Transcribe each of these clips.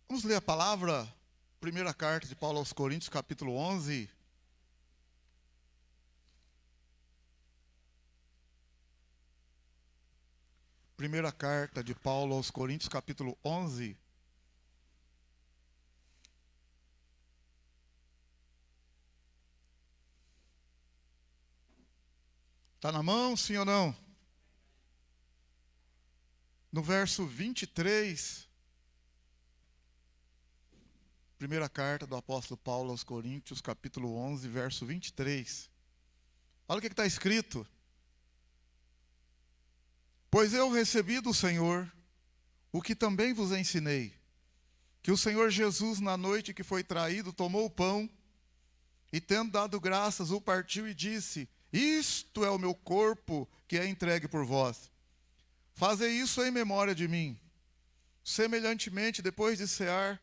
Vamos ler a palavra, primeira carta de Paulo aos Coríntios, capítulo 11. Primeira carta de Paulo aos Coríntios, capítulo 11. Está na mão, sim ou não? No verso 23, primeira carta do apóstolo Paulo aos Coríntios, capítulo 11, verso 23. Olha o que está escrito. Pois eu recebi do Senhor o que também vos ensinei, que o Senhor Jesus, na noite que foi traído, tomou o pão e, tendo dado graças, o partiu e disse: Isto é o meu corpo que é entregue por vós. Fazei isso em memória de mim. Semelhantemente, depois de cear,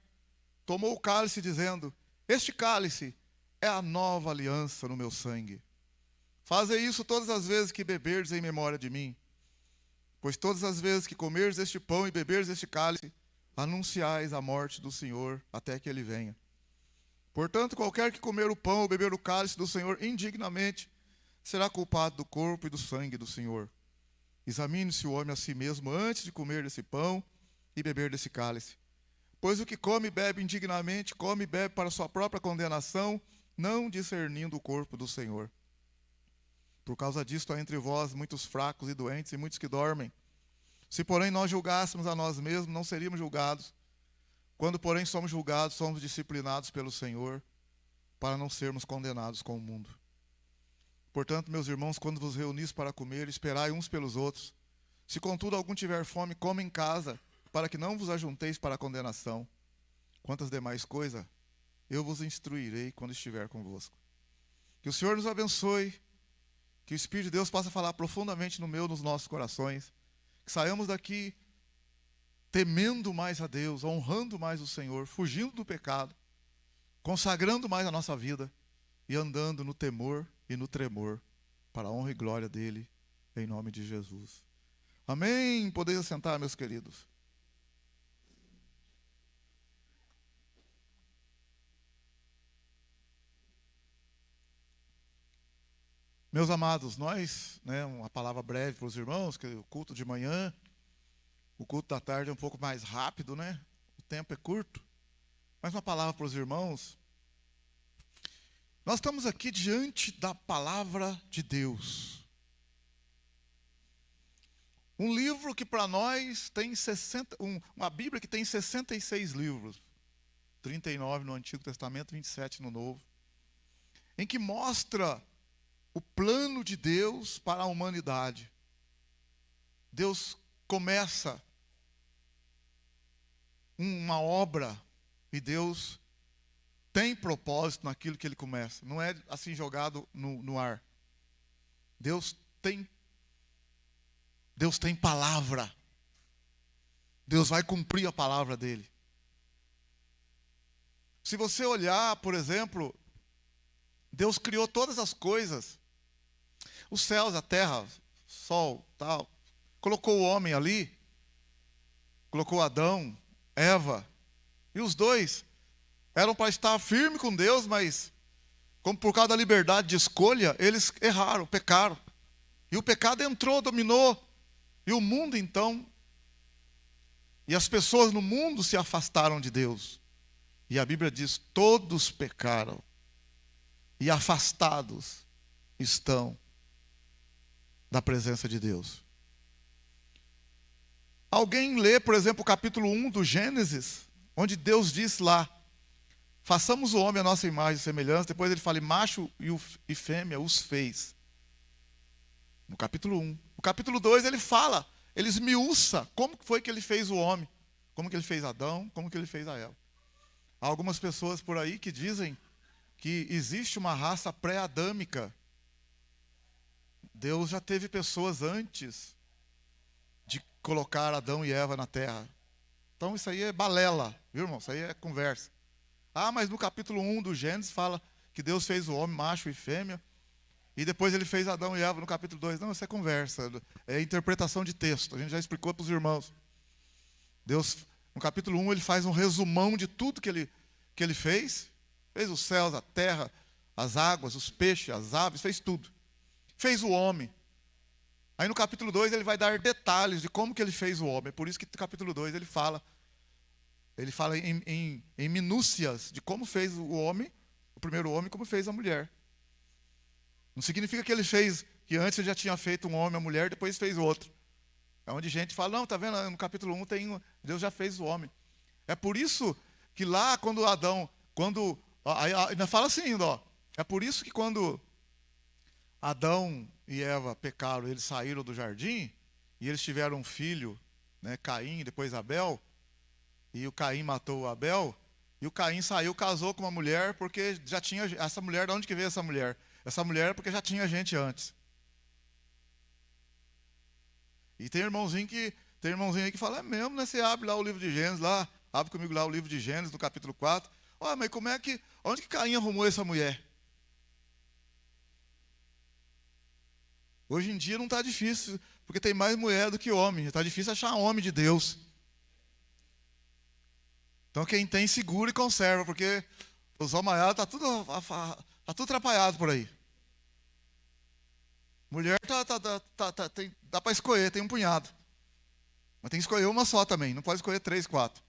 tomou o cálice, dizendo: Este cálice é a nova aliança no meu sangue. Fazei isso todas as vezes que beberdes em memória de mim. Pois todas as vezes que comerdes este pão e beberdes este cálice, anunciais a morte do Senhor até que ele venha. Portanto, qualquer que comer o pão ou beber o cálice do Senhor indignamente, será culpado do corpo e do sangue do Senhor. Examine-se o homem a si mesmo antes de comer desse pão e beber desse cálice. Pois o que come e bebe indignamente, come e bebe para sua própria condenação, não discernindo o corpo do Senhor. Por causa disto há entre vós muitos fracos e doentes e muitos que dormem. Se, porém, nós julgássemos a nós mesmos, não seríamos julgados. Quando, porém, somos julgados, somos disciplinados pelo Senhor, para não sermos condenados com o mundo. Portanto, meus irmãos, quando vos reunis para comer, esperai uns pelos outros. Se, contudo, algum tiver fome, coma em casa, para que não vos ajunteis para a condenação. Quantas demais coisas, eu vos instruirei quando estiver convosco. Que o Senhor nos abençoe, que o Espírito de Deus possa falar profundamente nos nossos corações, que saiamos daqui temendo mais a Deus, honrando mais o Senhor, fugindo do pecado, consagrando mais a nossa vida e andando no temor e no tremor, para a honra e glória dele, em nome de Jesus. Amém? Podeis assentar, meus queridos. Meus amados, nós, uma palavra breve para os irmãos, que o culto de manhã, o culto da tarde é um pouco mais rápido, né? O tempo é curto. Mas uma palavra para os irmãos. Nós estamos aqui diante da palavra de Deus. Um livro que para nós tem uma Bíblia que tem 66 livros. 39 no Antigo Testamento, 27 no Novo. Em que mostra o plano de Deus para a humanidade. Deus começa uma obra e Deus tem propósito naquilo que ele começa. Não é assim jogado no ar. Deus tem palavra. Deus vai cumprir a palavra dele. Se você olhar, por exemplo, Deus criou todas as coisas. Os céus, a terra, sol, tal. Colocou o homem ali. Colocou Adão, Eva. E os dois eram para estar firme com Deus, mas como por causa da liberdade de escolha, eles erraram, pecaram. E o pecado entrou, dominou. E o mundo então, e as pessoas no mundo se afastaram de Deus. E a Bíblia diz, todos pecaram. E afastados estão da presença de Deus. Alguém lê, por exemplo, o capítulo 1 do Gênesis, onde Deus diz lá, façamos o homem a nossa imagem e semelhança. Depois ele fala, macho e fêmea os fez. No capítulo 1. No capítulo 2 ele fala, ele esmiuça como foi que ele fez o homem. Como que ele fez Adão, como que ele fez a Eva. Há algumas pessoas por aí que dizem que existe uma raça pré-adâmica. Deus já teve pessoas antes de colocar Adão e Eva na terra. Então isso aí é balela, viu, irmão? Isso aí é conversa. Ah, mas no capítulo 1 do Gênesis fala que Deus fez o homem, macho e fêmea, e depois ele fez Adão e Eva no capítulo 2. Não, isso é conversa, é interpretação de texto. A gente já explicou para os irmãos. Deus No capítulo 1 ele faz um resumão de tudo que ele fez. Fez os céus, a terra, as águas, os peixes, as aves, fez tudo. Fez o homem. Aí no capítulo 2 ele vai dar detalhes de como que ele fez o homem. É por isso que no capítulo 2 ele fala em minúcias de como fez o homem, o primeiro homem, como fez a mulher. Não significa que ele fez, que antes ele já tinha feito um homem e uma mulher, depois fez o outro. É onde gente fala, não, tá vendo, no capítulo 1 Deus já fez o homem. É por isso que lá quando ainda fala assim ainda, ó. É por isso que quando Adão e Eva pecaram, eles saíram do jardim, e eles tiveram um filho, né, Caim, depois Abel, e o Caim matou o Abel, e o Caim saiu, casou com uma mulher, porque já tinha, essa mulher, de onde que veio essa mulher? Essa mulher é porque já tinha gente antes. E tem irmãozinho aí que fala, é mesmo, né? Você abre lá o livro de Gênesis, lá, abre comigo lá o livro de Gênesis, no capítulo 4. Ó, mas onde que Caim arrumou essa mulher? Hoje em dia não está difícil, porque tem mais mulher do que homem. Está difícil achar homem de Deus. Então quem tem, segura e conserva, porque os homaiados tá tudo atrapalhado por aí. Mulher dá para escolher, tem um punhado. Mas tem que escolher uma só também, não pode escolher 3, 4.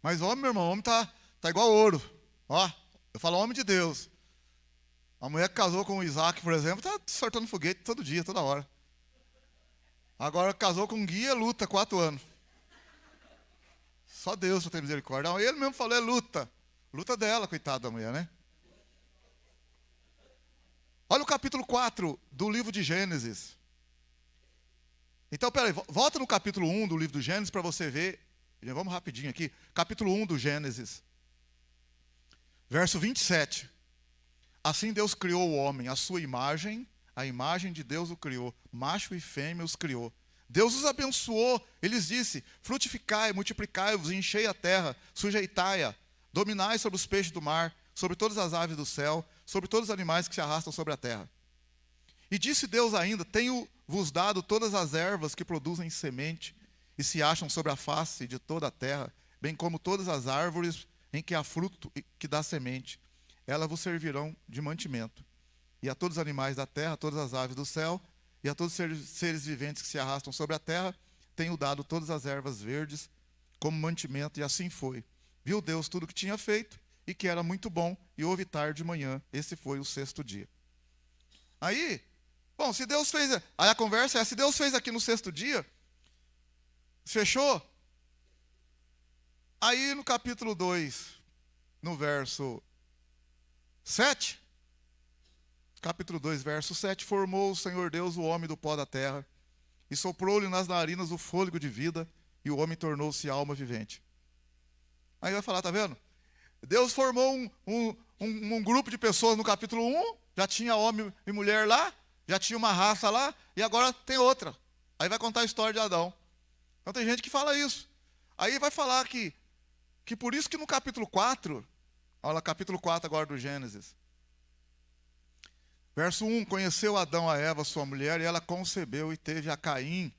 Mas homem, meu irmão, homem tá igual ouro. Ó, eu falo homem de Deus. A mulher que casou com o Isaac, por exemplo, tá soltando foguete todo dia, toda hora. Agora casou com um guia, luta 4 anos. Só Deus só tem misericórdia. Ele mesmo falou, é luta. Luta dela, coitada da mulher, né? Olha o capítulo 4 do livro de Gênesis. Então, peraí, volta no capítulo 1 do livro do Gênesis para você ver. Vamos rapidinho aqui. Capítulo 1 do Gênesis. Verso 27. Assim Deus criou o homem, a sua imagem, a imagem de Deus o criou. Macho e fêmea os criou. Deus os abençoou, ele lhes disse, frutificai, multiplicai-vos, enchei a terra, sujeitai-a, dominai sobre os peixes do mar, sobre todas as aves do céu, sobre todos os animais que se arrastam sobre a terra. E disse Deus ainda, tenho-vos dado todas as ervas que produzem semente e se acham sobre a face de toda a terra, bem como todas as árvores em que há fruto que dá semente. Elas vos servirão de mantimento. E a todos os animais da terra, a todas as aves do céu, e a todos os seres viventes que se arrastam sobre a terra, tenho dado todas as ervas verdes como mantimento, e assim foi. Viu Deus tudo o que tinha feito, e que era muito bom, e houve tarde de manhã. Esse foi o 6º dia. Aí, bom, se Deus fez... Aí a conversa é, se Deus fez aqui no 6º dia, fechou? Aí no capítulo 2, no verso 7... Capítulo 2, verso 7, formou o Senhor Deus o homem do pó da terra, e soprou-lhe nas narinas o fôlego de vida, e o homem tornou-se alma vivente. Aí vai falar, tá vendo? Deus formou um grupo de pessoas no capítulo 1, já tinha homem e mulher lá, já tinha uma raça lá, e agora tem outra. Aí vai contar a história de Adão. Então tem gente que fala isso. Aí vai falar que por isso que no capítulo 4, olha, capítulo 4 agora do Gênesis, verso 1, conheceu Adão a Eva, sua mulher, e ela concebeu e teve a Caim.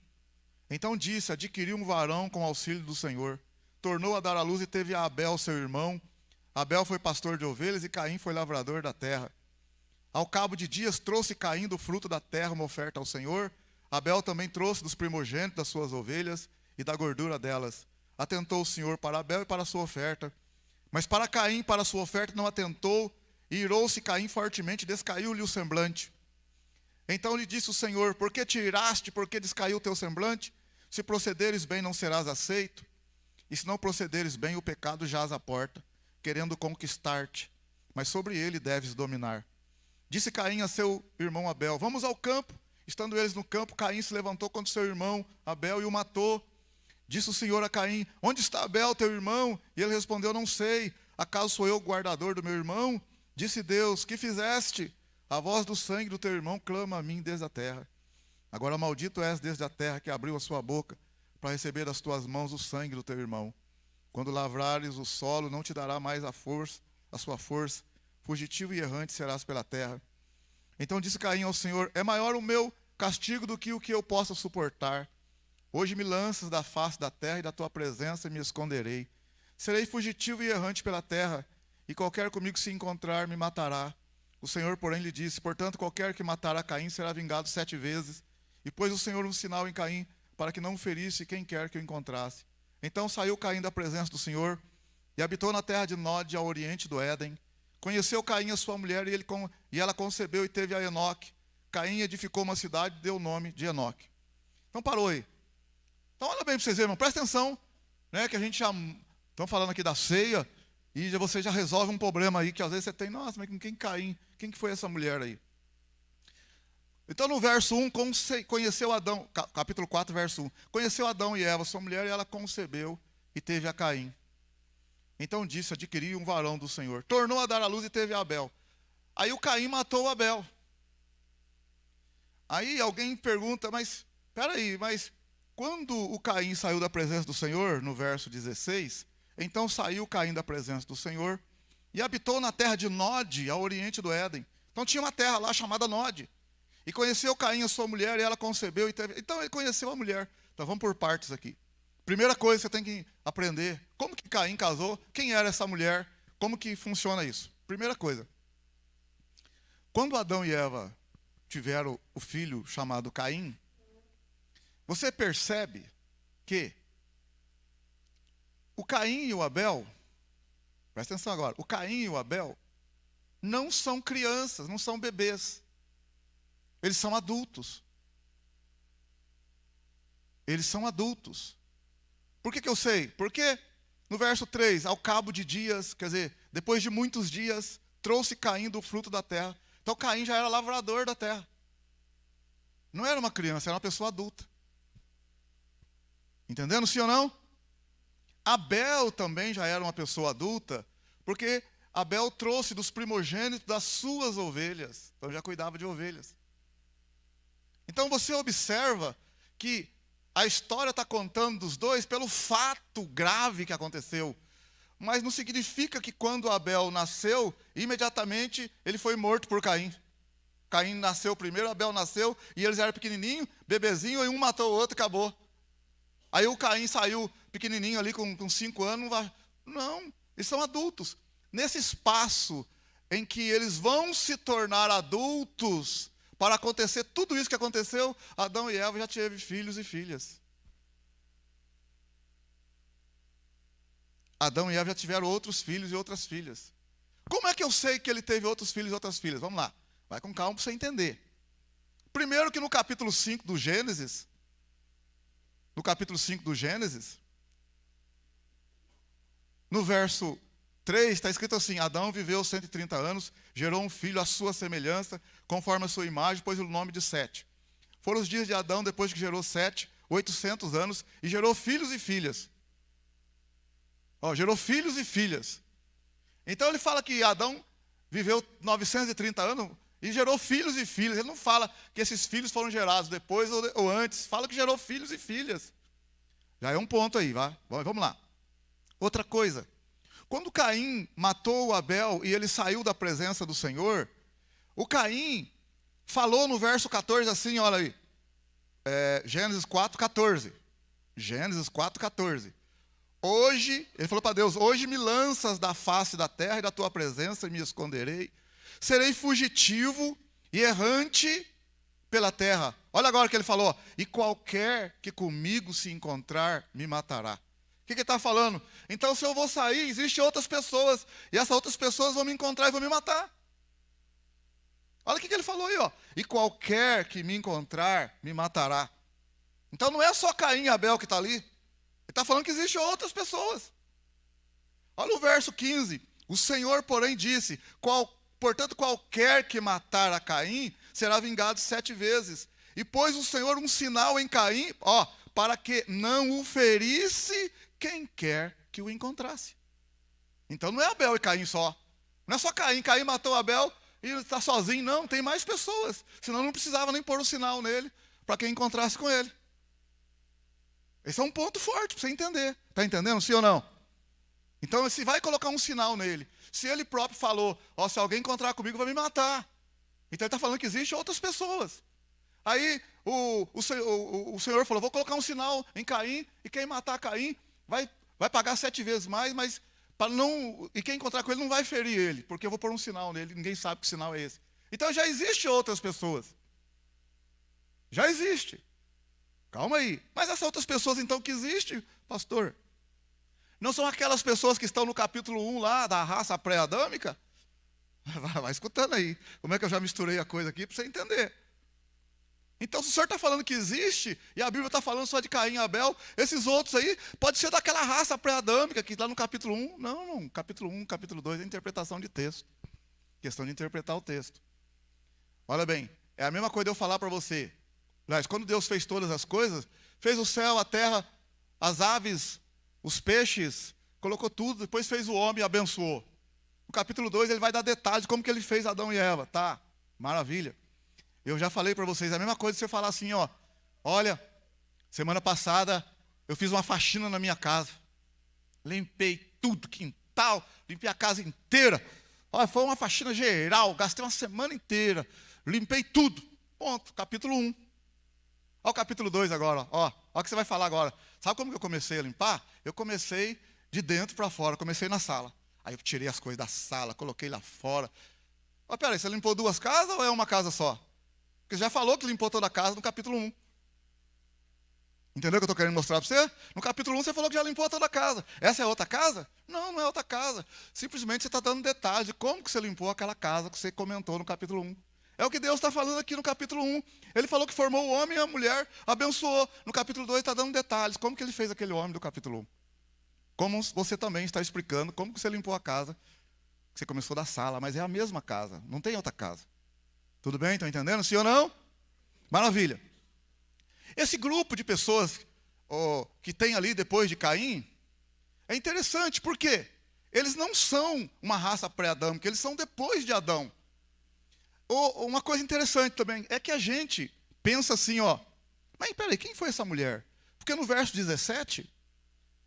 Então disse, adquiriu um varão com auxílio do Senhor. Tornou a dar à luz e teve a Abel, seu irmão. Abel foi pastor de ovelhas e Caim foi lavrador da terra. Ao cabo de dias trouxe Caim do fruto da terra uma oferta ao Senhor. Abel também trouxe dos primogênitos das suas ovelhas e da gordura delas. Atentou o Senhor para Abel e para a sua oferta. Mas para Caim, para a sua oferta, não atentou. E irou-se Caim fortemente, descaiu-lhe o semblante. Então lhe disse o Senhor, por que te iraste, por que descaiu o teu semblante? Se procederes bem, não serás aceito. E se não procederes bem, o pecado jaz à porta, querendo conquistar-te. Mas sobre ele deves dominar. Disse Caim a seu irmão Abel, vamos ao campo. Estando eles no campo, Caim se levantou contra seu irmão Abel e o matou. Disse o Senhor a Caim, onde está Abel, teu irmão? E ele respondeu, não sei. Acaso sou eu o guardador do meu irmão? Disse Deus, que fizeste? A voz do sangue do teu irmão clama a mim desde a terra. Agora maldito és desde a terra que abriu a sua boca para receber das tuas mãos o sangue do teu irmão. Quando lavrares o solo, não te dará mais a sua força. Fugitivo e errante serás pela terra. Então disse Caim ao Senhor, é maior o meu castigo do que o que eu possa suportar. Hoje me lanças da face da terra e da tua presença me esconderei. Serei fugitivo e errante pela terra, e qualquer comigo se encontrar me matará. O Senhor, porém, lhe disse: portanto, qualquer que matar a Caim será vingado 7 vezes. E pôs o Senhor um sinal em Caim, para que não ferisse quem quer que o encontrasse. Então saiu Caim da presença do Senhor, e habitou na terra de Nod, ao oriente do Éden. Conheceu Caim a sua mulher, e ela concebeu e teve a Enoque. Caim edificou uma cidade e deu o nome de Enoque. Então parou aí. Então olha bem para vocês verem, irmão, presta atenção, né, que a gente já... Estamos falando aqui da ceia, e você já resolve um problema aí, que às vezes você tem, nossa, mas com quem Caim? Quem que foi essa mulher aí? Então no verso 1, conheceu Adão, capítulo 4, verso 1. Conheceu Adão e Eva, sua mulher, e ela concebeu e teve a Caim. Então disse: adquiri um varão do Senhor. Tornou a dar à luz e teve a Abel. Aí o Caim matou Abel. Aí alguém pergunta, mas, peraí, mas quando o Caim saiu da presença do Senhor, no verso 16, então saiu Caim da presença do Senhor e habitou na terra de Nod, ao oriente do Éden. Então tinha uma terra lá chamada Nod. E conheceu Caim a sua mulher, e ela concebeu e teve... Então ele conheceu a mulher. Então vamos por partes aqui. Primeira coisa que você tem que aprender: como que Caim casou, quem era essa mulher, como que funciona isso. Primeira coisa, quando Adão e Eva tiveram o filho chamado Caim, você percebe que o Caim e o Abel, presta atenção agora, o Caim e o Abel não são crianças, não são bebês. Eles são adultos. Eles são adultos. Por que eu sei? Porque no verso 3, ao cabo de dias, quer dizer, depois de muitos dias, trouxe Caim do fruto da terra. Então Caim já era lavrador da terra. Não era uma criança, era uma pessoa adulta. Entendendo, sim ou não? Abel também já era uma pessoa adulta, porque Abel trouxe dos primogênitos das suas ovelhas. Então já cuidava de ovelhas. Então você observa que a história está contando dos dois pelo fato grave que aconteceu. Mas não significa que quando Abel nasceu, imediatamente ele foi morto por Caim. Caim nasceu primeiro, Abel nasceu, e eles eram pequenininhos, bebezinho, e um matou o outro e acabou. Aí o Caim saiu pequenininho ali com 5 anos. Não, eles são adultos. Nesse espaço em que eles vão se tornar adultos, para acontecer tudo isso que aconteceu, Adão e Eva já teve filhos e filhas. Adão e Eva já tiveram outros filhos e outras filhas. Como é que eu sei que ele teve outros filhos e outras filhas? Vamos lá, vai com calma para você entender. Primeiro que no capítulo 5 do Gênesis, no verso 3, está escrito assim: Adão viveu 130 anos, gerou um filho à sua semelhança, conforme a sua imagem, pôs o nome de Sete. Foram os dias de Adão, depois que gerou Sete, 800 anos, e gerou filhos e filhas. Gerou filhos e filhas. Então ele fala que Adão viveu 930 anos e gerou filhos e filhas. Ele não fala que esses filhos foram gerados depois ou antes. Fala que gerou filhos e filhas. Já é um ponto aí, vai? Vamos lá. Outra coisa. Quando Caim matou o Abel e ele saiu da presença do Senhor, o Caim falou no verso 14 assim, olha aí, Gênesis 4:14. Gênesis 4:14. Hoje, ele falou para Deus: hoje me lanças da face da terra e da tua presença e me esconderei. Serei fugitivo e errante pela terra. Olha agora o que ele falou: e qualquer que comigo se encontrar, me matará. O que ele está falando? Então, se eu vou sair, existem outras pessoas, e essas outras pessoas vão me encontrar e vão me matar. Olha o que ele falou aí, ó. E qualquer que me encontrar, me matará. Então não é só Caim e Abel que está ali. Ele está falando que existem outras pessoas. Olha o verso 15. O Senhor, porém, disse: portanto, qualquer que matar a Caim, será vingado 7 vezes. E pôs o Senhor um sinal em Caim, para que não o ferisse quem quer que o encontrasse. Então não é Abel e Caim só. Não é só Caim. Caim matou Abel e ele está sozinho. Não, tem mais pessoas. Senão não precisava nem pôr um sinal nele para quem encontrasse com ele. Esse é um ponto forte para você entender. Está entendendo, sim ou não? Então, se vai colocar um sinal nele, se ele próprio falou: se alguém encontrar comigo, vai me matar. Então ele está falando que existem outras pessoas. Aí o Senhor falou, vou colocar um sinal em Caim, e quem matar Caim vai pagar 7 vezes mais, mas e quem encontrar com ele não vai ferir ele, porque eu vou pôr um sinal nele, ninguém sabe que sinal é esse. Então já existe outras pessoas. Já existe. Calma aí. Mas essas outras pessoas então que existem, pastor, não são aquelas pessoas que estão no capítulo 1 lá, da raça pré-adâmica? Vai escutando aí. Como é que eu já misturei a coisa aqui para você entender. Então, se o senhor está falando que existe, e a Bíblia está falando só de Caim e Abel, esses outros aí, pode ser daquela raça pré-adâmica, que está no capítulo 1. Não, capítulo 1, capítulo 2 é interpretação de texto. Questão de interpretar o texto. Olha bem, é a mesma coisa de eu falar para você. Mas quando Deus fez todas as coisas, fez o céu, a terra, as aves, os peixes, colocou tudo, depois fez o homem e abençoou. No capítulo 2 ele vai dar detalhes de como que ele fez Adão e Eva. Tá, maravilha. Eu já falei para vocês, a mesma coisa se você falar assim, ó, olha, semana passada eu fiz uma faxina na minha casa. Limpei tudo, quintal, limpei a casa inteira. Olha, foi uma faxina geral, gastei uma semana inteira, limpei tudo. Ponto, capítulo 1. Olha o capítulo 2 agora, ó. Olha o que você vai falar agora. Sabe como que eu comecei a limpar? Eu comecei de dentro para fora, comecei na sala. Aí eu tirei as coisas da sala, coloquei lá fora. Ó, peraí, você limpou 2 casas ou é uma casa só? Porque você já falou que limpou toda a casa no capítulo 1. Entendeu o que eu estou querendo mostrar para você? No capítulo 1 você falou que já limpou toda a casa. Essa é outra casa? Não, não é outra casa. Simplesmente você está dando detalhes de como que você limpou aquela casa que você comentou no capítulo 1. É o que Deus está falando aqui no capítulo 1. Ele falou que formou o homem e a mulher, abençoou. No capítulo 2 está dando detalhes. Como que ele fez aquele homem do capítulo 1? Como você também está explicando como que você limpou a casa. Você começou da sala, mas é a mesma casa. Não tem outra casa. Tudo bem? Estão entendendo? Sim ou não? Maravilha. Esse grupo de pessoas que tem ali depois de Caim, é interessante, por quê? Eles não são uma raça pré-adâmica, eles são depois de Adão. Uma coisa interessante também, é que a gente pensa assim, ó, mas peraí, quem foi essa mulher? Porque no verso 17,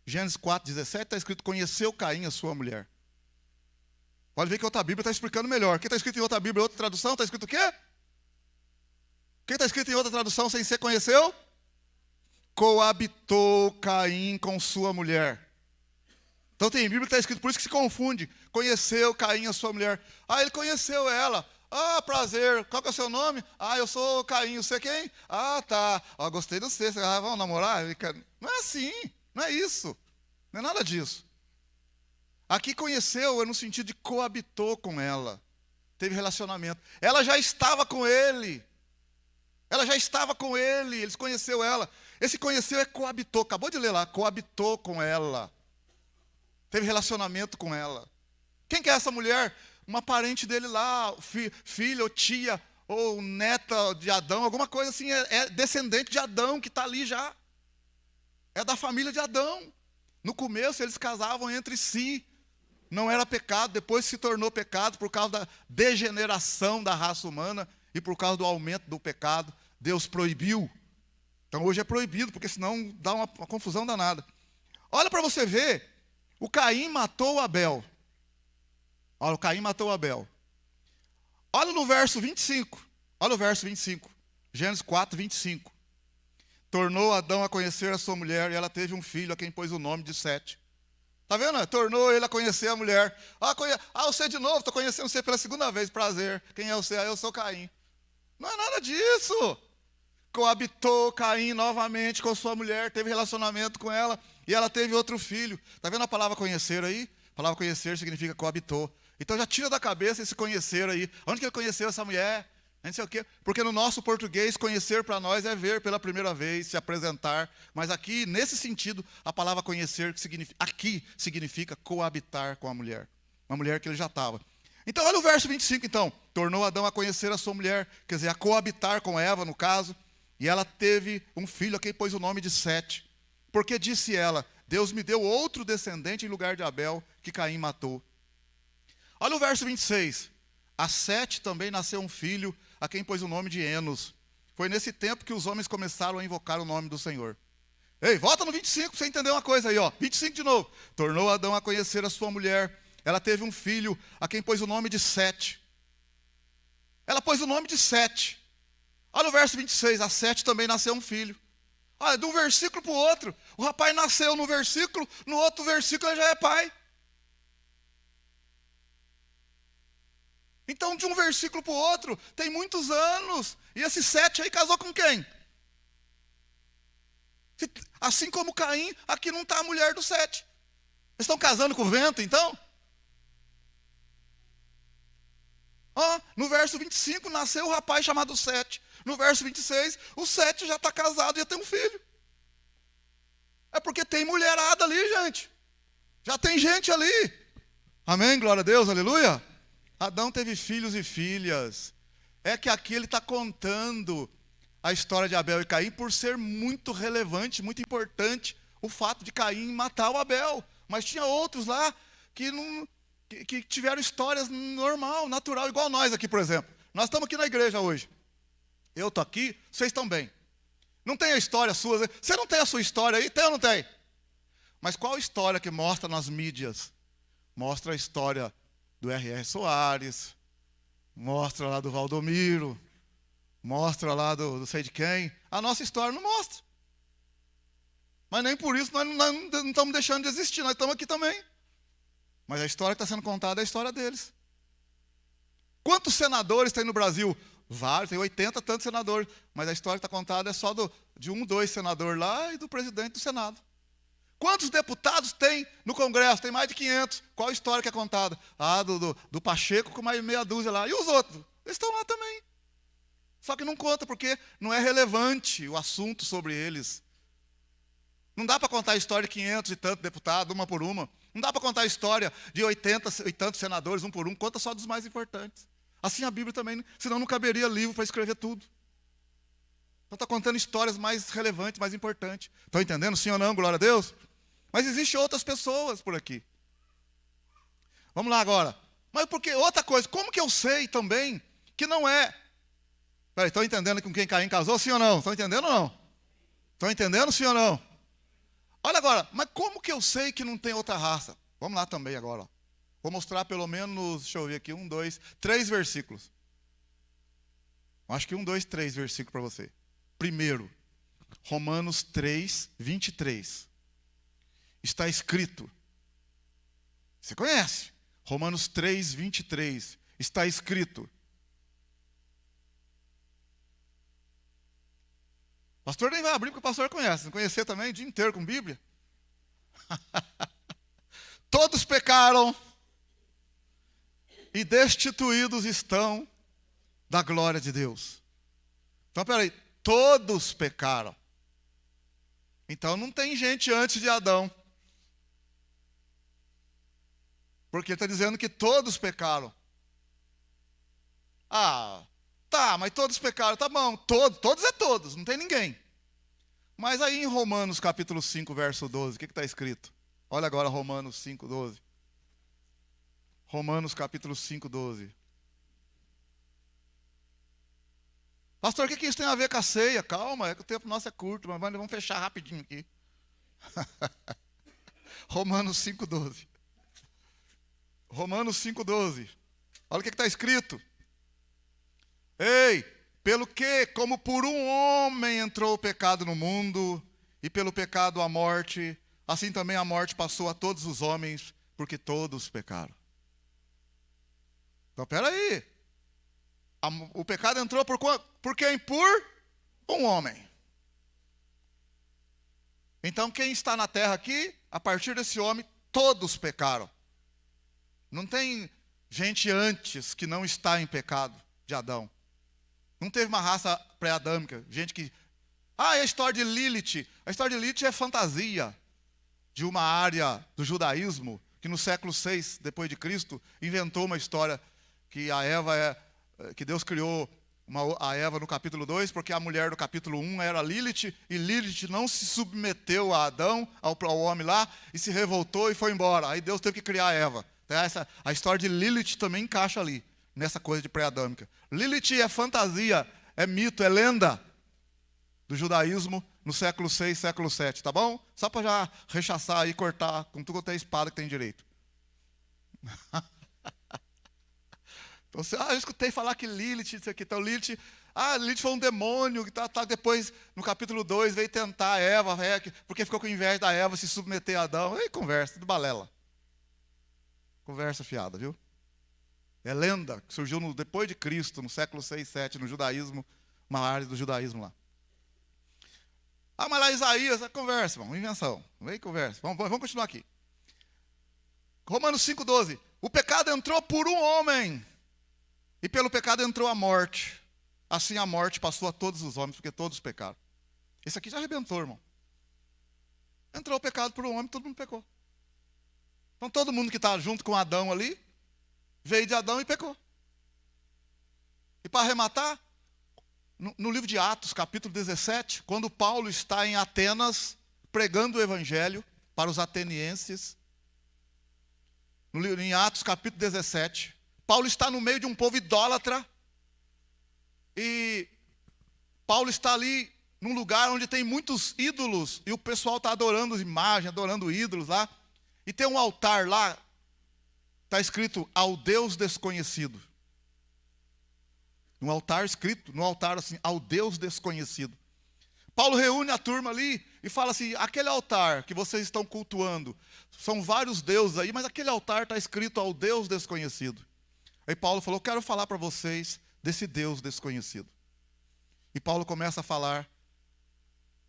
Gênesis 4:17, está escrito, conheceu Caim a sua mulher. Pode ver que outra Bíblia está explicando melhor. O que está escrito em outra Bíblia, outra tradução, está escrito o quê? O que está escrito em outra tradução sem ser conheceu? Coabitou Caim com sua mulher. Então tem Bíblia que está escrito, por isso que se confunde. Conheceu Caim a sua mulher. Ah, ele conheceu ela. Ah, prazer. Qual que é o seu nome? Ah, eu sou Caim. Você quem? Ah, tá. Ah, gostei de você. Ah, vamos namorar? Não é assim. Não é isso. Não é nada disso. Aqui conheceu é no sentido de coabitou com ela. Teve relacionamento. Ela já estava com ele. Ela já estava com ele. Ele conheceu ela. Esse conheceu é coabitou. Acabou de ler lá. Coabitou com ela. Teve relacionamento com ela. Quem que é essa mulher? Uma parente dele lá. Filha ou tia ou neta de Adão. Alguma coisa assim. É descendente de Adão que está ali já. É da família de Adão. No começo eles casavam entre si. Não era pecado, depois se tornou pecado por causa da degeneração da raça humana e por causa do aumento do pecado. Deus proibiu. Então hoje é proibido, porque senão dá uma confusão danada. Olha para você ver, o Caim matou Abel. Olha, o Caim matou Abel. Olha no verso 25. Olha o verso 25. Gênesis 4:25. Tornou Adão a conhecer a sua mulher e ela teve um filho a quem pôs o nome de Sete. Está vendo? Tornou ele a conhecer a mulher. Você de novo, estou conhecendo você pela segunda vez, prazer. Quem é você? Eu sou Caim. Não é nada disso. Coabitou Caim novamente com sua mulher, teve relacionamento com ela, e ela teve outro filho. Está vendo a palavra conhecer aí? A palavra conhecer significa coabitou. Então já tira da cabeça esse conhecer aí. Onde que ele conheceu essa mulher? Não sei o quê. Porque no nosso português, conhecer para nós é ver pela primeira vez, se apresentar. Mas aqui, nesse sentido, a palavra conhecer aqui significa coabitar com a mulher. Uma mulher que ele já estava. Então, olha o verso 25, então. Tornou Adão a conhecer a sua mulher, quer dizer, a coabitar com Eva, no caso. E ela teve um filho a quem pôs o nome de Sete. Porque disse ela, Deus me deu outro descendente em lugar de Abel, que Caim matou. Olha o verso 26. A Sete também nasceu um filho, a quem pôs o nome de Enos. Foi nesse tempo que os homens começaram a invocar o nome do Senhor. Ei, volta no 25 para você entender uma coisa aí, ó. 25 de novo. Tornou Adão a conhecer a sua mulher. Ela teve um filho, a quem pôs o nome de Sete. Ela pôs o nome de Sete. Olha o verso 26, a Sete também nasceu um filho. Olha, de um versículo para o outro. O rapaz nasceu no versículo, no outro versículo ele já é pai. Então, de um versículo para o outro, tem muitos anos. E esse Sete aí casou com quem? Assim como Caim, aqui não está a mulher do Sete. Eles estão casando com o vento, então? No verso 25, nasceu o rapaz chamado Sete. No verso 26, o Sete já está casado e já tem um filho. É porque tem mulherada ali, gente. Já tem gente ali. Amém? Glória a Deus, aleluia. Adão teve filhos e filhas. É que aqui ele está contando a história de Abel e Caim por ser muito relevante, muito importante o fato de Caim matar o Abel. Mas tinha outros lá que tiveram histórias normal, natural, igual nós aqui, por exemplo. Nós estamos aqui na igreja hoje. Eu estou aqui, vocês estão bem. Não tem a história sua. Você não tem a sua história aí? Tem ou não tem? Mas qual história que mostra nas mídias? Mostra a história do R.R. Soares, mostra lá do Valdomiro, mostra lá do sei de quem. A nossa história não mostra. Mas nem por isso nós não estamos deixando de existir, nós estamos aqui também. Mas a história que está sendo contada é a história deles. Quantos senadores tem no Brasil? Vários, tem 80 tantos senadores. Mas a história que está contada é só de 1, 2 senadores lá e do presidente do Senado. Quantos deputados tem no Congresso? Tem mais de 500. Qual a história que é contada? Do Pacheco com mais meia dúzia lá. E os outros? Eles estão lá também. Só que não conta, porque não é relevante o assunto sobre eles. Não dá para contar a história de 500 e tantos deputados, uma por uma. Não dá para contar a história de 80 e tantos senadores, um por um. Conta só dos mais importantes. Assim a Bíblia também, senão não caberia livro para escrever tudo. Então está contando histórias mais relevantes, mais importantes. Estão entendendo? Sim ou não? Glória a Deus. Mas existem outras pessoas por aqui. Vamos lá agora. Mas porque outra coisa, como que eu sei também que não é... Peraí, estão entendendo com quem Caim casou, sim ou não? Estão entendendo ou não? Estão entendendo, sim ou não? Olha agora, mas como que eu sei que não tem outra raça? Vamos lá também agora. Ó. Vou mostrar pelo menos, deixa eu ver aqui, 1, 2, 3 versículos. Acho que 1, 2, 3 versículos para você. Primeiro, Romanos 3, 23. Está escrito. Você conhece? Romanos 3, 23. Está escrito. O pastor nem vai abrir porque o pastor conhece. Não conhecer também o dia inteiro com Bíblia? Todos pecaram e destituídos estão da glória de Deus. Então, peraí. Todos pecaram. Então não tem gente antes de Adão. Porque está dizendo que todos pecaram. Tá, mas todos pecaram, tá bom. Todos é todos, não tem ninguém. Mas aí em Romanos capítulo 5, verso 12, o que está escrito? Olha agora Romanos 5, 12. Romanos capítulo 5, 12. Pastor, o que isso tem a ver com a ceia? Calma, é que o tempo nosso é curto, mas vamos fechar rapidinho aqui. Romanos 5, 12. Romanos 5, 12. Olha o que está escrito. Ei, pelo que, como por um homem entrou o pecado no mundo, e pelo pecado a morte, assim também a morte passou a todos os homens, porque todos pecaram. Então, peraí. O pecado entrou por quem? Por um homem. Então, quem está na terra aqui, a partir desse homem, todos pecaram. Não tem gente antes que não está em pecado de Adão. Não teve uma raça pré-adâmica, gente que... é a história de Lilith. A história de Lilith é fantasia de uma área do judaísmo que no século 6 depois de Cristo inventou uma história que que Deus criou a Eva no capítulo 2, porque a mulher do capítulo 1 era Lilith, e Lilith não se submeteu a Adão, ao homem lá, e se revoltou e foi embora. Aí Deus teve que criar a Eva. Então, a história de Lilith também encaixa ali, nessa coisa de pré-adâmica. Lilith é fantasia, é mito, é lenda do judaísmo no século 6, século 7, tá bom? Só para já rechaçar e cortar com tudo quanto é espada que tem direito. Então, eu escutei falar que Lilith, isso aqui. Então, Lilith, Ah, Lilith foi um demônio que tá depois, no capítulo 2, veio tentar a Eva, porque ficou com inveja da Eva se submeter a Adão. Aí conversa, tudo balela. Conversa fiada, viu? É lenda que surgiu depois de Cristo, no século 6, 7, no judaísmo, uma área do judaísmo lá. Ah, mas lá Isaías, é conversa, irmão, invenção. Vem conversa. Vamos continuar aqui. Romanos 5,12. O pecado entrou por um homem, e pelo pecado entrou a morte. Assim a morte passou a todos os homens, porque todos pecaram. Esse aqui já arrebentou, irmão. Entrou o pecado por um homem, todo mundo pecou. Então todo mundo que está junto com Adão ali, veio de Adão e pecou. E para arrematar, no livro de Atos, capítulo 17, quando Paulo está em Atenas, pregando o evangelho para os atenienses, em Atos, capítulo 17, Paulo está no meio de um povo idólatra, e Paulo está ali num lugar onde tem muitos ídolos, e o pessoal está adorando imagens, adorando ídolos lá, e tem um altar lá, está escrito, ao Deus desconhecido. Um altar escrito, no altar assim, ao Deus desconhecido. Paulo reúne a turma ali e fala assim, aquele altar que vocês estão cultuando, são vários deuses aí, mas aquele altar está escrito ao Deus desconhecido. Aí Paulo falou, quero falar para vocês desse Deus desconhecido. E Paulo começa a falar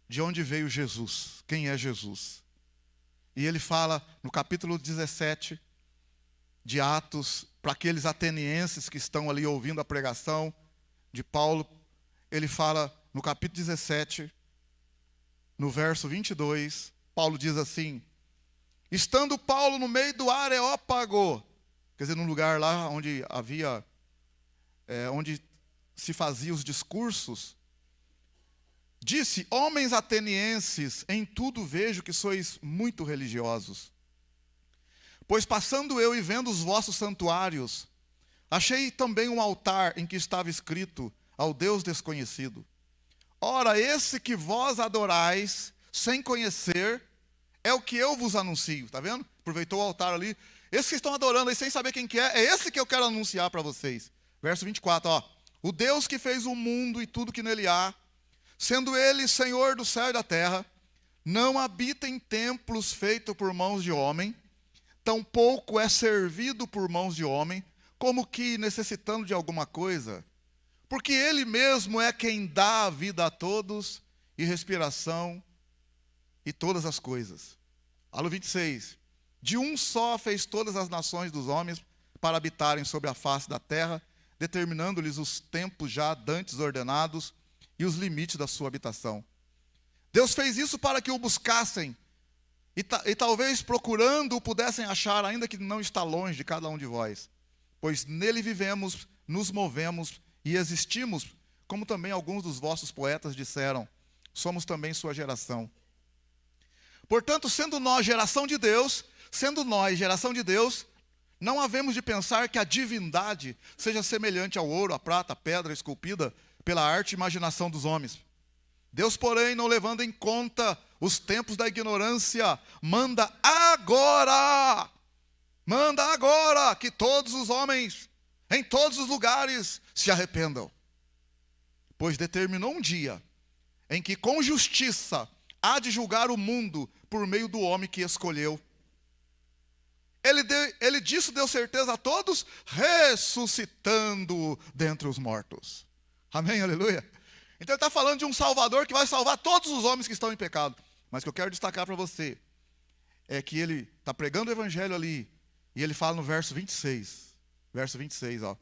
de onde veio Jesus, quem é Jesus. E ele fala no capítulo 17 de Atos, para aqueles atenienses que estão ali ouvindo a pregação de Paulo, ele fala no capítulo 17, no verso 22, Paulo diz assim, estando Paulo no meio do Areópago, quer dizer, num lugar lá onde havia, onde se fazia os discursos, disse, homens atenienses, em tudo vejo que sois muito religiosos. Pois passando eu e vendo os vossos santuários, achei também um altar em que estava escrito ao Deus desconhecido. Ora, esse que vós adorais, sem conhecer, é o que eu vos anuncio. Está vendo? Aproveitou o altar ali. Esses que estão adorando aí sem saber quem que é esse que eu quero anunciar para vocês. Verso 24, ó. O Deus que fez o mundo e tudo que nele há, sendo ele Senhor do céu e da terra, não habita em templos feitos por mãos de homem, tampouco é servido por mãos de homem, como que necessitando de alguma coisa, porque ele mesmo é quem dá a vida a todos, e respiração, e todas as coisas. Alô 26. De um só fez todas as nações dos homens, para habitarem sobre a face da terra, determinando-lhes os tempos já dantes ordenados, e os limites da sua habitação. Deus fez isso para que o buscassem, e talvez procurando o pudessem achar, ainda que não está longe de cada um de vós. Pois nele vivemos, nos movemos e existimos, como também alguns dos vossos poetas disseram, somos também sua geração. Portanto, sendo nós geração de Deus, não havemos de pensar que a divindade seja semelhante ao ouro, à prata, à pedra esculpida pela arte e imaginação dos homens. Deus, porém, não levando em conta os tempos da ignorância, manda agora que todos os homens, em todos os lugares, se arrependam. Pois determinou um dia em que com justiça há de julgar o mundo por meio do homem que escolheu. Ele disso deu certeza a todos, ressuscitando dentre os mortos. Amém, aleluia. Então ele está falando de um Salvador que vai salvar todos os homens que estão em pecado. Mas o que eu quero destacar para você é que ele está pregando o evangelho ali, e ele fala no verso 26, ó.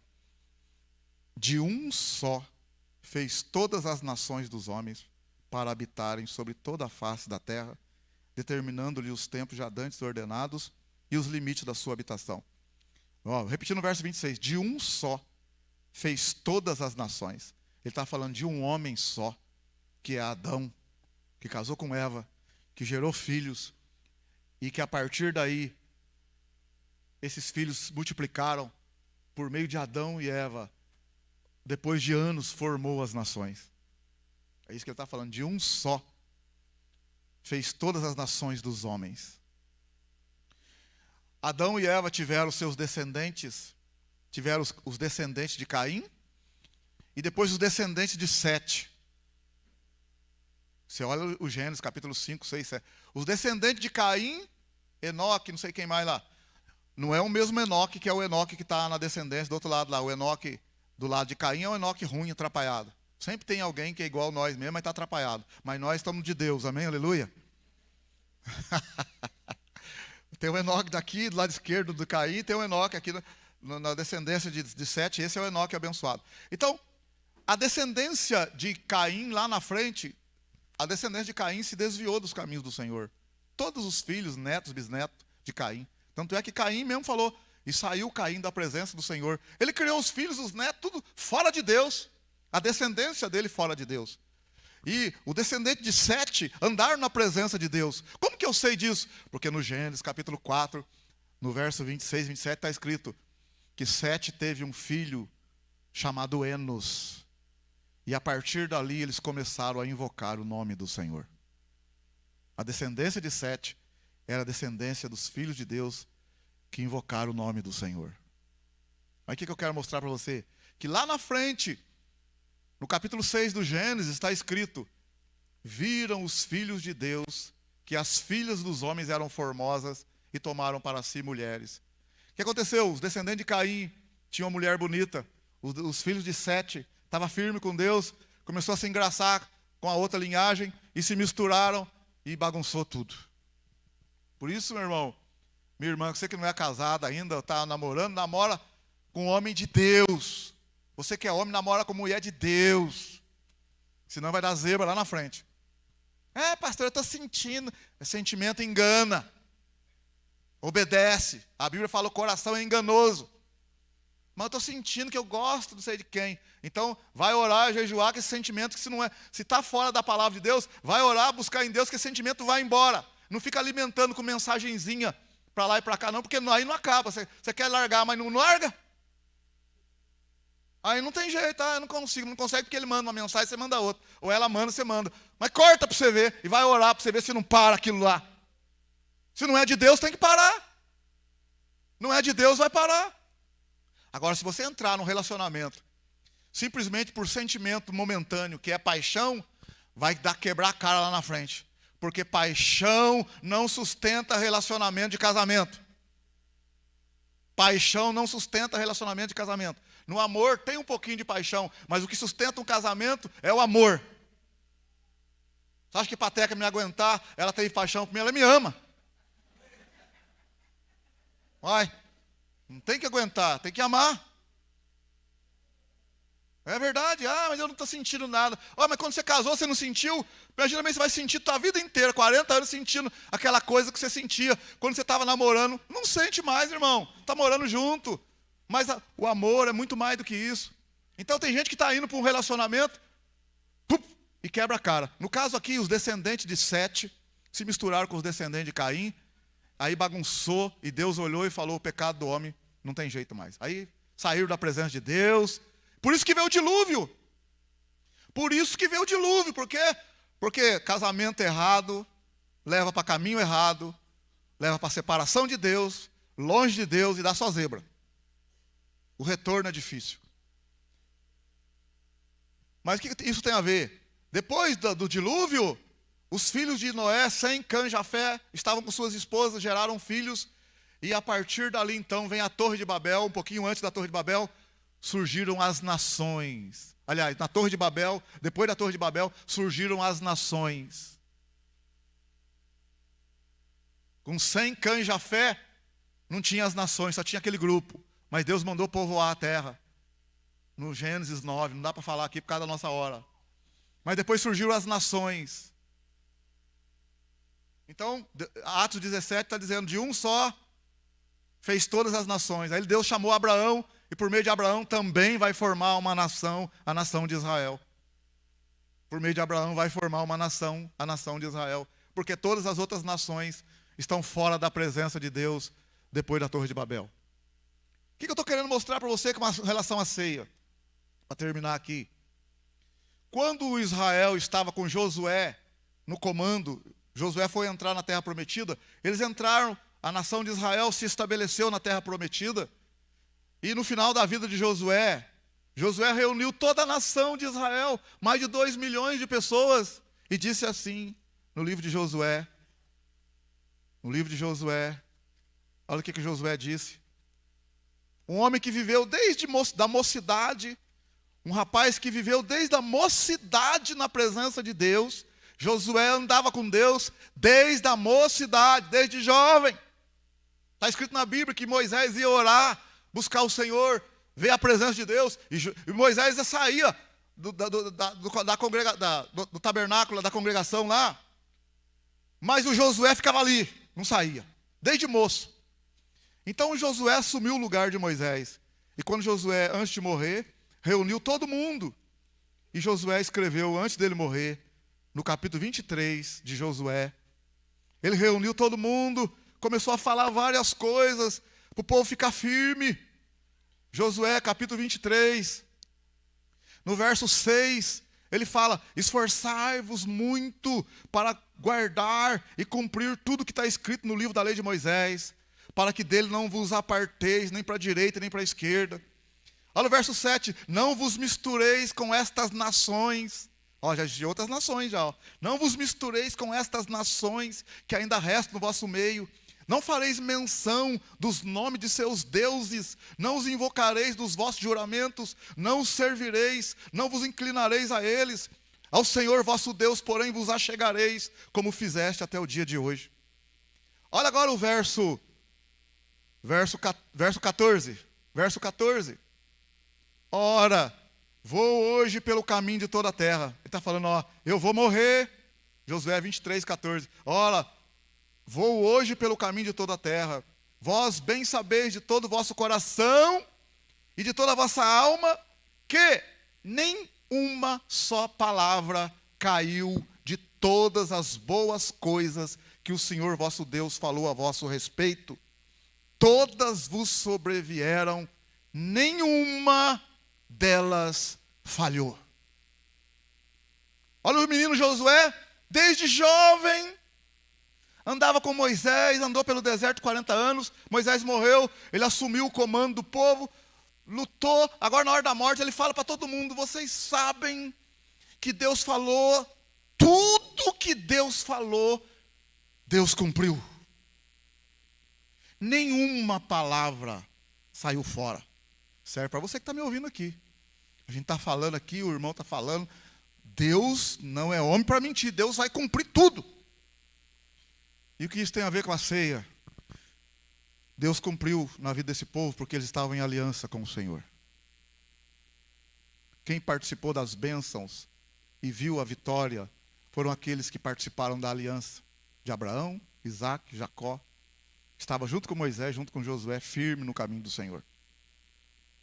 De um só fez todas as nações dos homens para habitarem sobre toda a face da terra, determinando-lhe os tempos já dantes ordenados e os limites da sua habitação. Ó, repetindo o verso 26, de um só fez todas as nações. Ele está falando de um homem só, que é Adão, que casou com Eva, que gerou filhos, e que a partir daí, esses filhos multiplicaram por meio de Adão e Eva. Depois de anos, formou as nações. É isso que ele está falando, de um só, fez todas as nações dos homens. Adão e Eva tiveram seus descendentes, tiveram os descendentes de Caim, e depois os descendentes de Sete. Você olha o Gênesis, capítulo 5, 6, 7. Os descendentes de Caim, Enoque, não sei quem mais lá. Não é o mesmo Enoque que é o Enoque que está na descendência do outro lado lá. O Enoque do lado de Caim é um Enoque ruim, atrapalhado. Sempre tem alguém que é igual a nós mesmo, mas está atrapalhado. Mas nós estamos de Deus, amém? Aleluia. Tem o Enoque daqui, do lado esquerdo do Caim, tem o Enoque aqui na descendência de Sete, esse é o Enoque abençoado. Então, a descendência de Caim lá na frente, a descendência de Caim se desviou dos caminhos do Senhor. Todos os filhos, netos, bisnetos de Caim. Tanto é que Caim mesmo falou, e saiu Caim da presença do Senhor. Ele criou os filhos, os netos, tudo fora de Deus. A descendência dele fora de Deus. E o descendente de Sete andaram na presença de Deus. Como que eu sei disso? Porque no Gênesis capítulo 4, no verso 26, 27, está escrito que Sete teve um filho chamado Enos. E a partir dali eles começaram a invocar o nome do Senhor. A descendência de Sete era a descendência dos filhos de Deus que invocaram o nome do Senhor. Mas o que eu quero mostrar para você? Que lá na frente, no capítulo 6 do Gênesis, está escrito: viram os filhos de Deus que as filhas dos homens eram formosas e tomaram para si mulheres. O que aconteceu? Os descendentes de Caim tinham uma mulher bonita. Os filhos de Sete estavam firmes com Deus, começou a se engraçar com a outra linhagem e se misturaram e bagunçou tudo. Por isso, meu irmão, minha irmã, você que não é casada ainda, está namorando, namora com um homem de Deus. Você que é homem, namora com mulher de Deus. Senão vai dar zebra lá na frente. É, pastor, eu estou sentindo. Sentimento engana. Obedece. A Bíblia fala que o coração é enganoso. Mas eu estou sentindo que eu gosto, não sei de quem. Então, vai orar, jejuar, que esse sentimento, que se está fora da palavra de Deus, vai orar, buscar em Deus, que esse sentimento vai embora. Não fica alimentando com mensagenzinha para lá e para cá, não, porque aí não acaba. Você quer largar, mas não larga? Aí não tem jeito, eu não consigo, não consegue porque ele manda uma mensagem, você manda outra. Ou ela manda, você manda. Mas corta para você ver e vai orar para você ver se não para aquilo lá. Se não é de Deus, tem que parar. Não é de Deus, vai parar. Agora, se você entrar num relacionamento, simplesmente por sentimento momentâneo, que é paixão, vai quebrar a cara lá na frente. Porque paixão não sustenta relacionamento de casamento. Paixão não sustenta relacionamento de casamento. No amor tem um pouquinho de paixão, mas o que sustenta um casamento é o amor. Você acha que Pateca me aguentar, ela tem paixão por mim, ela me ama. Vai, não tem que aguentar, tem que amar. É verdade, mas eu não estou sentindo nada. Mas quando você casou, você não sentiu? Imagina bem, você vai sentir a tua vida inteira, 40 anos sentindo aquela coisa que você sentia quando você estava namorando. Não sente mais, irmão. Está morando junto. Mas o amor é muito mais do que isso. Então tem gente que está indo para um relacionamento e quebra a cara. No caso aqui, os descendentes de Sete se misturaram com os descendentes de Caim. Aí bagunçou e Deus olhou e falou: o pecado do homem não tem jeito mais. Aí saíram da presença de Deus. Por isso que veio o dilúvio. Por isso que veio o dilúvio. Por quê? Porque casamento errado leva para caminho errado, leva para separação de Deus, longe de Deus e dá só zebra. O retorno é difícil. Mas o que isso tem a ver? Depois do dilúvio, os filhos de Noé, Sem, Cã, Jafé, estavam com suas esposas, geraram filhos. E a partir dali então vem a Torre de Babel, um pouquinho antes da Torre de Babel, surgiram as nações. Aliás, na Torre de Babel, depois da Torre de Babel, surgiram as nações. Com Sem, Cã e Jafé, não tinha as nações, só tinha aquele grupo. Mas Deus mandou povoar a terra. No Gênesis 9, não dá para falar aqui por causa da nossa hora. Mas depois surgiram as nações. Então, Atos 17 está dizendo, de um só fez todas as nações. Aí Deus chamou Abraão, e por meio de Abraão também vai formar uma nação, a nação de Israel. Por meio de Abraão vai formar uma nação, a nação de Israel. Porque todas as outras nações estão fora da presença de Deus depois da Torre de Babel. O que eu estou querendo mostrar para você com relação à ceia? Para terminar aqui. Quando Israel estava com Josué no comando, Josué foi entrar na Terra Prometida, eles entraram, a nação de Israel se estabeleceu na Terra Prometida, e no final da vida de Josué, Josué reuniu toda a nação de Israel, mais de 2 milhões de pessoas, e disse assim, no livro de Josué, olha o que Josué disse. Um homem que viveu desde da mocidade, um rapaz que viveu desde a mocidade na presença de Deus. Josué andava com Deus desde a mocidade, desde jovem. Está escrito na Bíblia que Moisés ia buscar o Senhor, ver a presença de Deus, e Moisés saía do tabernáculo, da congregação lá, mas o Josué ficava ali, não saía, desde moço. Então Josué assumiu o lugar de Moisés, e quando Josué, antes de morrer, reuniu todo mundo, e Josué escreveu, antes dele morrer, no capítulo 23 de Josué, ele reuniu todo mundo, começou a falar várias coisas, para o povo ficar firme. Josué, capítulo 23, no verso 6, ele fala, esforçai-vos muito para guardar e cumprir tudo que está escrito no livro da lei de Moisés, para que dele não vos aparteis, nem para a direita, nem para a esquerda. Olha o verso 7, não vos mistureis com estas nações, já de outras nações já, não vos mistureis com estas nações que ainda restam no vosso meio, não fareis menção dos nomes de seus deuses, não os invocareis dos vossos juramentos, não os servireis, não vos inclinareis a eles, ao Senhor vosso Deus, porém, vos achegareis, como fizeste até o dia de hoje. Olha agora o verso 14, verso 14. Ora, vou hoje pelo caminho de toda a terra. Ele está falando, eu vou morrer. Josué 23, 14. Ora, vou hoje pelo caminho de toda a terra. Vós bem sabeis de todo o vosso coração e de toda a vossa alma, que nem uma só palavra caiu de todas as boas coisas que o Senhor vosso Deus falou a vosso respeito. Todas vos sobrevieram, nenhuma delas falhou. Olha o menino Josué, desde jovem, andava com Moisés, andou pelo deserto 40 anos, Moisés morreu, ele assumiu o comando do povo, lutou, agora na hora da morte ele fala para todo mundo, vocês sabem que Deus falou, tudo que Deus falou, Deus cumpriu. Nenhuma palavra saiu fora. Serve para você que está me ouvindo aqui. A gente está falando aqui, o irmão está falando. Deus não é homem para mentir. Deus vai cumprir tudo. E o que isso tem a ver com a ceia? Deus cumpriu na vida desse povo porque eles estavam em aliança com o Senhor. Quem participou das bênçãos e viu a vitória foram aqueles que participaram da aliança de Abraão, Isaac, Jacó. Estava junto com Moisés, junto com Josué, firme no caminho do Senhor.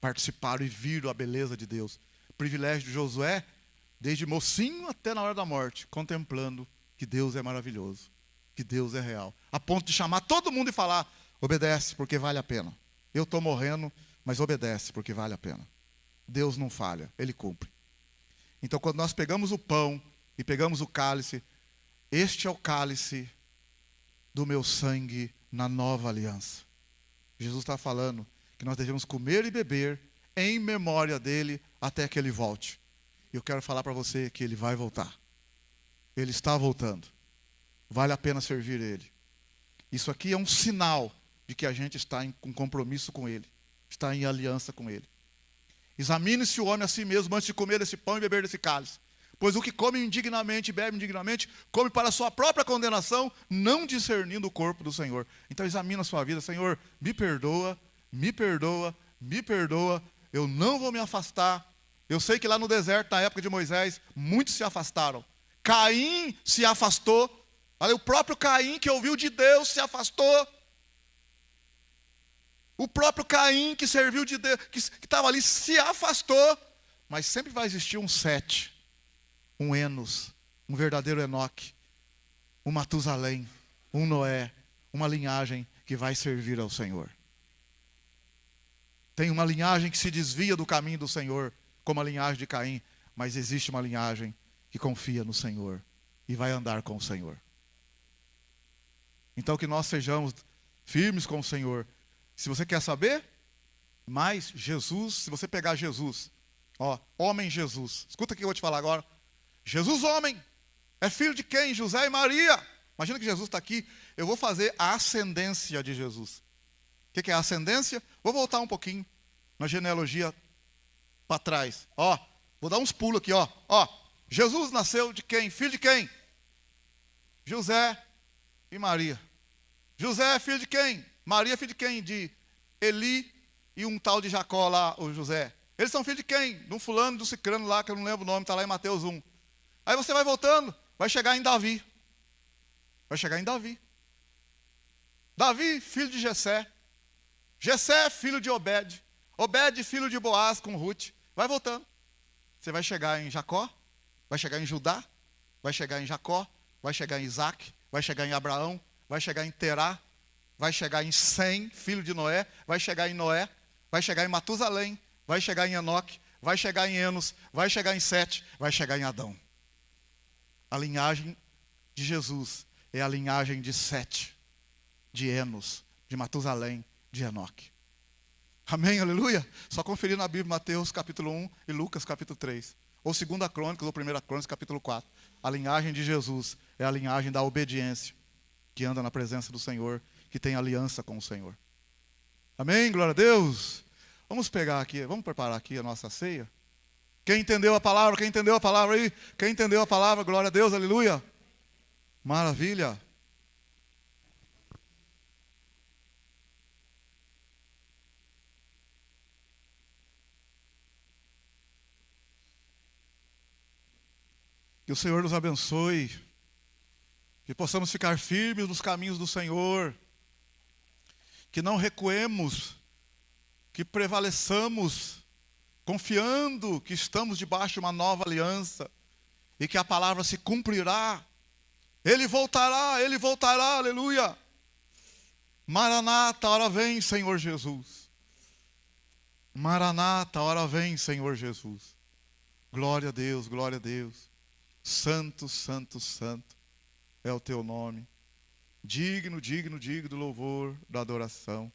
Participaram e viram a beleza de Deus. O privilégio de Josué, desde mocinho até na hora da morte, contemplando que Deus é maravilhoso, que Deus é real. A ponto de chamar todo mundo e falar, obedece porque vale a pena. Eu estou morrendo, mas obedece porque vale a pena. Deus não falha, Ele cumpre. Então quando nós pegamos o pão e pegamos o cálice, este é o cálice do meu sangue na nova aliança. Jesus está falando que nós devemos comer e beber em memória dele até que ele volte. E eu quero falar para você que ele vai voltar. Ele está voltando. Vale a pena servir ele. Isso aqui é um sinal de que a gente está em compromisso com ele. Está em aliança com ele. Examine-se o homem a si mesmo antes de comer desse pão e beber desse cálice. Pois o que come indignamente e bebe indignamente, come para a sua própria condenação, não discernindo o corpo do Senhor. Então examina a sua vida. Senhor, me perdoa, me perdoa, me perdoa. Eu não vou me afastar. Eu sei que lá no deserto, na época de Moisés, muitos se afastaram. Caim se afastou. Olha, o próprio Caim que ouviu de Deus se afastou. O próprio Caim que serviu de Deus, que estava ali, se afastou. Mas sempre vai existir um Sete, um Enos, um verdadeiro Enoque, um Matusalém, um Noé, uma linhagem que vai servir ao Senhor. Tem uma linhagem que se desvia do caminho do Senhor, como a linhagem de Caim, mas existe uma linhagem que confia no Senhor e vai andar com o Senhor. Então que nós sejamos firmes com o Senhor. Se você quer saber mais, Jesus, se você pegar Jesus Ó, homem Jesus. Escuta o que eu vou te falar agora. Jesus, homem, é filho de quem? José e Maria. Imagina que Jesus está aqui. Eu vou fazer a ascendência de Jesus. O que é a ascendência? Vou voltar um pouquinho na genealogia para trás. Ó, vou dar uns pulos aqui, ó. Ó, Jesus nasceu de quem? Filho de quem? José e Maria. José é filho de quem? Maria é filho de quem? De Eli e um tal de Jacó lá, o José. Eles são filhos de quem? De um fulano, do cicrano lá, que eu não lembro o nome, está lá em Mateus 1. Aí você vai voltando, vai chegar em Davi. Vai chegar em Davi. Davi, filho de Jessé. Jessé, filho de Obed. Obed, filho de Boaz com Ruth. Vai voltando. Você vai chegar em Jacó, vai chegar em Judá, vai chegar em Jacó, vai chegar em Isaac, vai chegar em Abraão, vai chegar em Terá, vai chegar em Sem, filho de Noé, vai chegar em Noé, vai chegar em Matusalém, vai chegar em Enoque, vai chegar em Enos, vai chegar em Sete, vai chegar em Adão. A linhagem de Jesus é a linhagem de Sete, de Enos, de Matusalém, de Enoque. Amém, aleluia? Só conferir na Bíblia Mateus capítulo 1 e Lucas capítulo 3. Ou 2 Crônicas ou 1 Crônicas capítulo 4. A linhagem de Jesus é a linhagem da obediência, que anda na presença do Senhor, que tem aliança com o Senhor. Amém, glória a Deus. Vamos pegar aqui, vamos preparar aqui a nossa ceia. Quem entendeu a palavra? Quem entendeu a palavra aí? Quem entendeu a palavra? Glória a Deus, aleluia. Maravilha. Que o Senhor nos abençoe, que possamos ficar firmes nos caminhos do Senhor, que não recuemos, que prevaleçamos, confiando que estamos debaixo de uma nova aliança, e que a palavra se cumprirá. Ele voltará, aleluia. Maranata, hora vem, Senhor Jesus. Maranata, hora vem, Senhor Jesus. Glória a Deus, glória a Deus. Santo, santo, santo é o teu nome. Digno, digno, digno do louvor, da adoração.